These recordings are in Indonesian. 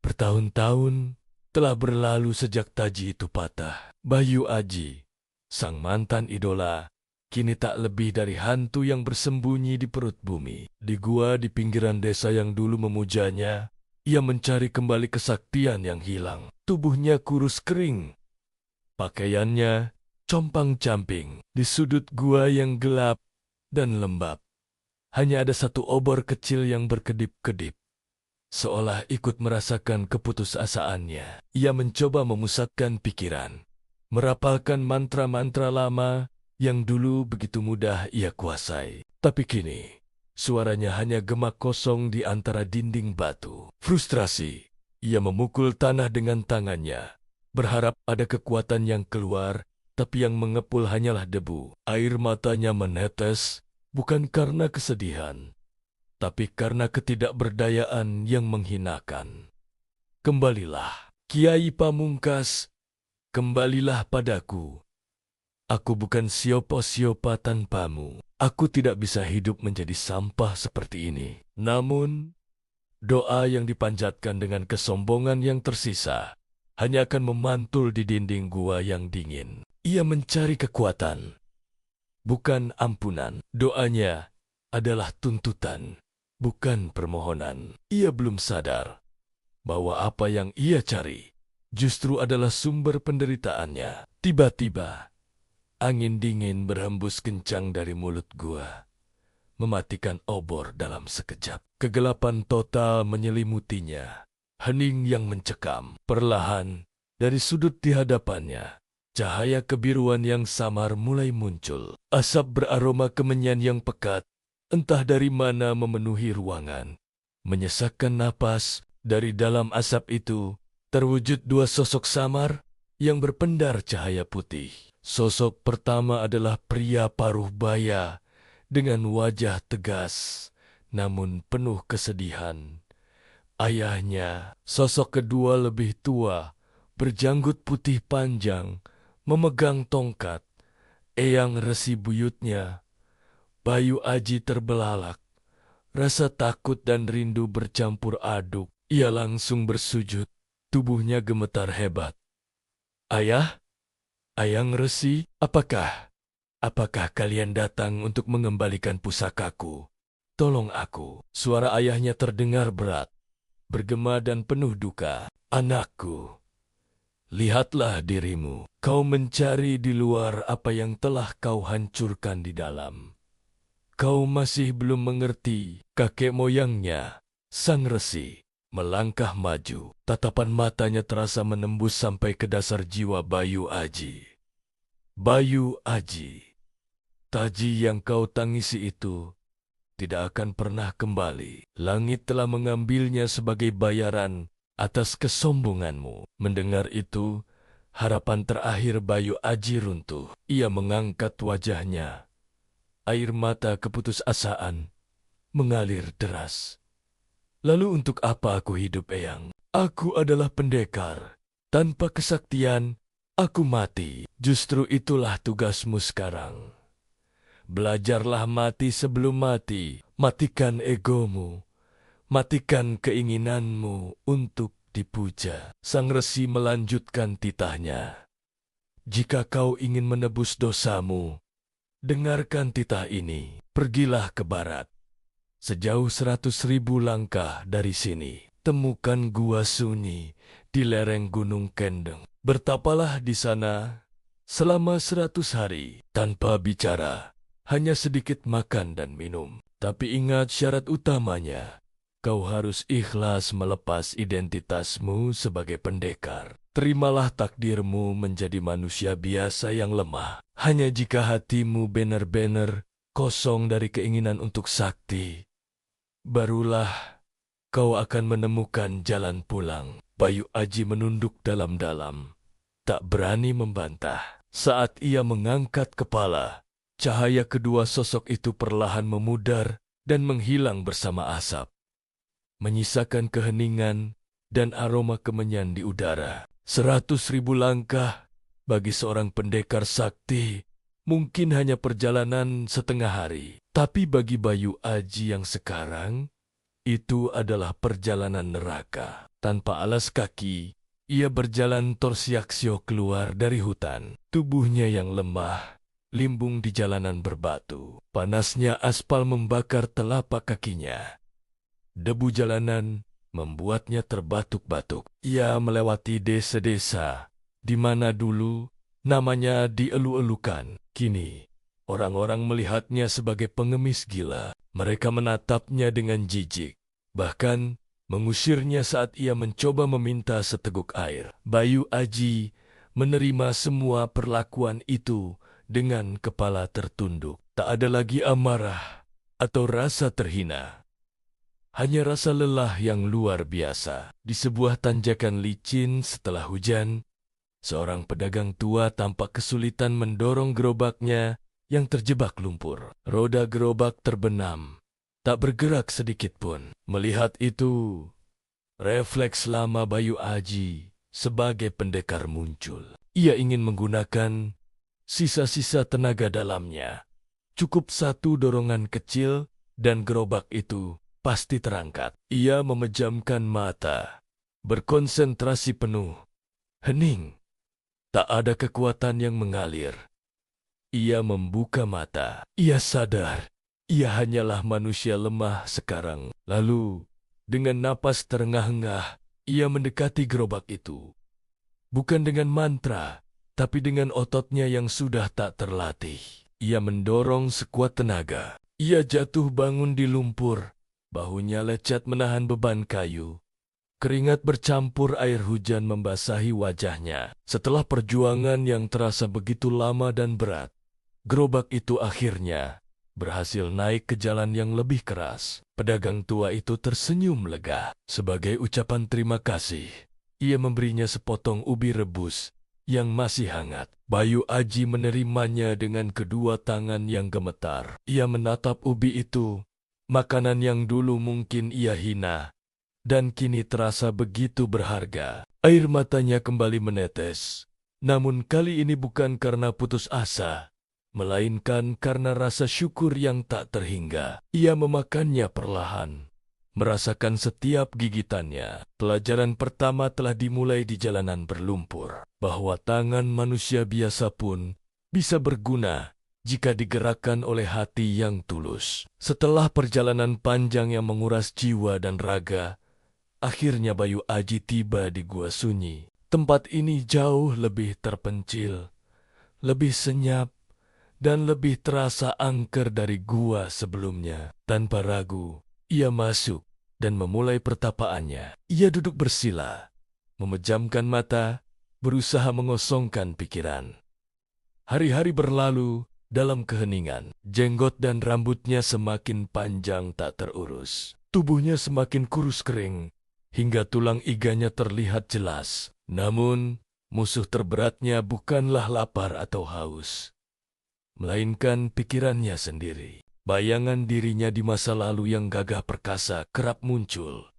Bertahun-tahun telah berlalu sejak taji itu patah. Bayu Aji, sang mantan idola, kini tak lebih dari hantu yang bersembunyi di perut bumi. Di gua di pinggiran desa yang dulu memujanya, ia mencari kembali kesaktian yang hilang. Tubuhnya kurus kering, pakaiannya compang-camping. Di sudut gua yang gelap dan lembab, hanya ada satu obor kecil yang berkedip-kedip. Seolah ikut merasakan keputusasaannya, ia mencoba memusatkan pikiran, merapalkan mantra-mantra lama yang dulu begitu mudah ia kuasai. Tapi kini, suaranya hanya gema kosong di antara dinding batu. Frustrasi, ia memukul tanah dengan tangannya, berharap ada kekuatan yang keluar, tapi yang mengepul hanyalah debu. Air matanya menetes, bukan karena kesedihan, tapi karena ketidakberdayaan yang menghinakan. Kembalilah, Kiai Pamungkas, kembalilah padaku. Aku bukan siopa-siopa tanpamu. Aku tidak bisa hidup menjadi sampah seperti ini. Namun, doa yang dipanjatkan dengan kesombongan yang tersisa hanya akan memantul di dinding gua yang dingin. Ia mencari kekuatan, bukan ampunan. Doanya adalah tuntutan, bukan permohonan. Ia belum sadar bahwa apa yang ia cari justru adalah sumber penderitaannya. Tiba-tiba, angin dingin berhembus kencang dari mulut gua, mematikan obor dalam sekejap. Kegelapan total menyelimutinya, hening yang mencekam. Perlahan, dari sudut di hadapannya, cahaya kebiruan yang samar mulai muncul. Asap beraroma kemenyan yang pekat, entah dari mana memenuhi ruangan. Menyesakkan napas, dari dalam asap itu terwujud dua sosok samar yang berpendar cahaya putih. Sosok pertama adalah pria paruh baya dengan wajah tegas namun penuh kesedihan. Ayahnya. Sosok kedua lebih tua, berjanggut putih panjang, memegang tongkat. Eyang Resi buyutnya. Bayu Aji terbelalak. Rasa takut dan rindu bercampur aduk. Ia langsung bersujud. Tubuhnya gemetar hebat. Ayah? Ayang Resi, apakah kalian datang untuk mengembalikan pusakaku? Tolong aku. Suara ayahnya terdengar berat, bergema dan penuh duka. Anakku, lihatlah dirimu. Kau mencari di luar apa yang telah kau hancurkan di dalam. Kau masih belum mengerti. Kakek moyangnya, Sang Resi, melangkah maju. Tatapan matanya terasa menembus sampai ke dasar jiwa Bayu Aji. Bayu Aji, taji yang kau tangisi itu tidak akan pernah kembali. Langit telah mengambilnya sebagai bayaran atas kesombonganmu. Mendengar itu, harapan terakhir Bayu Aji runtuh. Ia mengangkat wajahnya. Air mata keputusasaan mengalir deras. Lalu untuk apa aku hidup, Eyang? Aku adalah pendekar. Tanpa kesaktian, aku mati. Justru itulah tugasmu sekarang. Belajarlah mati sebelum mati. Matikan egomu. Matikan keinginanmu untuk dipuja. Sang Resi melanjutkan titahnya. Jika kau ingin menebus dosamu, dengarkan titah ini. Pergilah ke barat. Sejauh 100.000 langkah dari sini, temukan gua sunyi di lereng Gunung Kendeng. Bertapalah di sana selama 100 hari tanpa bicara. Hanya sedikit makan dan minum. Tapi ingat syarat utamanya. Kau harus ikhlas melepas identitasmu sebagai pendekar. Terimalah takdirmu menjadi manusia biasa yang lemah. Hanya jika hatimu benar-benar kosong dari keinginan untuk sakti, barulah kau akan menemukan jalan pulang. Bayu Aji menunduk dalam-dalam, tak berani membantah. Saat ia mengangkat kepala, cahaya kedua sosok itu perlahan memudar dan menghilang bersama asap, menyisakan keheningan dan aroma kemenyan di udara. 100.000 langkah bagi seorang pendekar sakti mungkin hanya perjalanan setengah hari. Tapi bagi Bayu Aji yang sekarang, itu adalah perjalanan neraka. Tanpa alas kaki, ia berjalan torsiaksio keluar dari hutan. Tubuhnya yang lemah, limbung di jalanan berbatu. Panasnya aspal membakar telapak kakinya. Debu jalanan membuatnya terbatuk-batuk. Ia melewati desa-desa, di mana dulu namanya dielu-elukan. Kini, orang-orang melihatnya sebagai pengemis gila. Mereka menatapnya dengan jijik. Bahkan, mengusirnya saat ia mencoba meminta seteguk air. Bayu Aji menerima semua perlakuan itu dengan kepala tertunduk. Tak ada lagi amarah atau rasa terhina. Hanya rasa lelah yang luar biasa. Di sebuah tanjakan licin setelah hujan, seorang pedagang tua tampak kesulitan mendorong gerobaknya yang terjebak lumpur. Roda gerobak terbenam, tak bergerak sedikit pun. Melihat itu, refleks lama Bayu Aji sebagai pendekar muncul. Ia ingin menggunakan sisa-sisa tenaga dalamnya. Cukup satu dorongan kecil dan gerobak itu pasti terangkat. Ia memejamkan mata, berkonsentrasi penuh, hening. Tak ada kekuatan yang mengalir. Ia membuka mata. Ia sadar, ia hanyalah manusia lemah sekarang. Lalu, dengan napas terengah-engah, ia mendekati gerobak itu. Bukan dengan mantra, tapi dengan ototnya yang sudah tak terlatih. Ia mendorong sekuat tenaga. Ia jatuh bangun di lumpur. Bahunya lecet menahan beban kayu. Keringat bercampur air hujan membasahi wajahnya. Setelah perjuangan yang terasa begitu lama dan berat, gerobak itu akhirnya berhasil naik ke jalan yang lebih keras. Pedagang tua itu tersenyum lega. Sebagai ucapan terima kasih, ia memberinya sepotong ubi rebus yang masih hangat. Bayu Aji menerimanya dengan kedua tangan yang gemetar. Ia menatap ubi itu, makanan yang dulu mungkin ia hina, dan kini terasa begitu berharga. Air matanya kembali menetes, namun kali ini bukan karena putus asa, melainkan karena rasa syukur yang tak terhingga. Ia memakannya perlahan, merasakan setiap gigitannya. Pelajaran pertama telah dimulai di jalanan berlumpur, bahwa tangan manusia biasa pun bisa berguna jika digerakkan oleh hati yang tulus. Setelah perjalanan panjang yang menguras jiwa dan raga, akhirnya Bayu Aji tiba di Gua Sunyi. Tempat ini jauh lebih terpencil, lebih senyap, dan lebih terasa angker dari gua sebelumnya. Tanpa ragu, ia masuk dan memulai pertapaannya. Ia duduk bersila, memejamkan mata, berusaha mengosongkan pikiran. Hari-hari berlalu dalam keheningan. Jenggot dan rambutnya semakin panjang tak terurus. Tubuhnya semakin kurus kering, hingga tulang iganya terlihat jelas. Namun, musuh terberatnya bukanlah lapar atau haus, melainkan pikirannya sendiri. Bayangan dirinya di masa lalu yang gagah perkasa kerap muncul,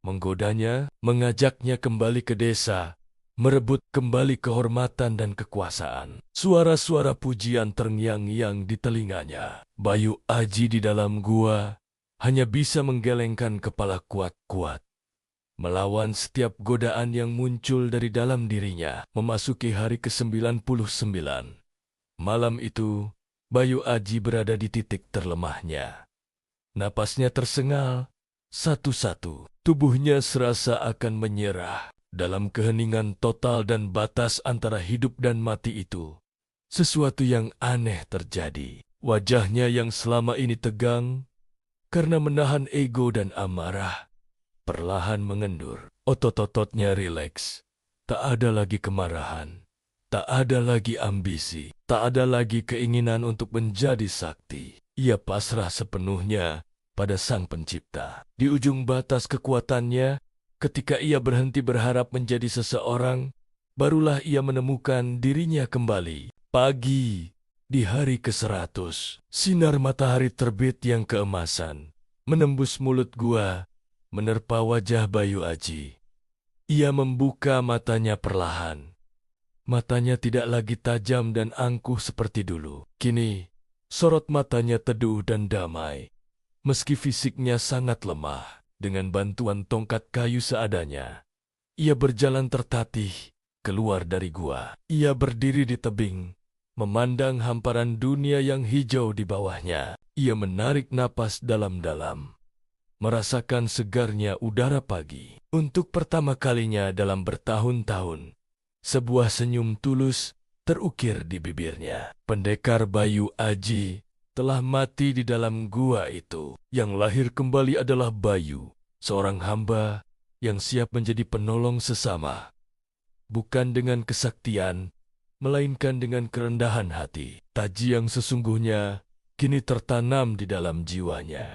menggodanya, mengajaknya kembali ke desa, merebut kembali kehormatan dan kekuasaan. Suara-suara pujian terngiang-ngiang di telinganya. Bayu Aji di dalam gua hanya bisa menggelengkan kepala kuat-kuat, melawan setiap godaan yang muncul dari dalam dirinya. Memasuki hari ke-99. Malam itu, Bayu Aji berada di titik terlemahnya. Napasnya tersengal satu-satu. Tubuhnya serasa akan menyerah. Dalam keheningan total dan batas antara hidup dan mati itu, sesuatu yang aneh terjadi. Wajahnya yang selama ini tegang karena menahan ego dan amarah, perlahan mengendur. Otot-ototnya rileks. Tak ada lagi kemarahan. Tak ada lagi ambisi. Tak ada lagi keinginan untuk menjadi sakti. Ia pasrah sepenuhnya pada Sang Pencipta. Di ujung batas kekuatannya, ketika ia berhenti berharap menjadi seseorang, barulah ia menemukan dirinya kembali. Pagi, di hari ke-100, sinar matahari terbit yang keemasan menembus mulut gua, menerpa wajah Bayu Aji. Ia membuka matanya perlahan. Matanya tidak lagi tajam dan angkuh seperti dulu. Kini, sorot matanya teduh dan damai, meski fisiknya sangat lemah. Dengan bantuan tongkat kayu seadanya, ia berjalan tertatih keluar dari gua. Ia berdiri di tebing, memandang hamparan dunia yang hijau di bawahnya. Ia menarik napas dalam-dalam, merasakan segarnya udara pagi. Untuk pertama kalinya dalam bertahun-tahun, sebuah senyum tulus terukir di bibirnya. Pendekar Bayu Aji telah mati di dalam gua itu. Yang lahir kembali adalah Bayu, seorang hamba yang siap menjadi penolong sesama. Bukan dengan kesaktian, melainkan dengan kerendahan hati. Taji yang sesungguhnya kini tertanam di dalam jiwanya.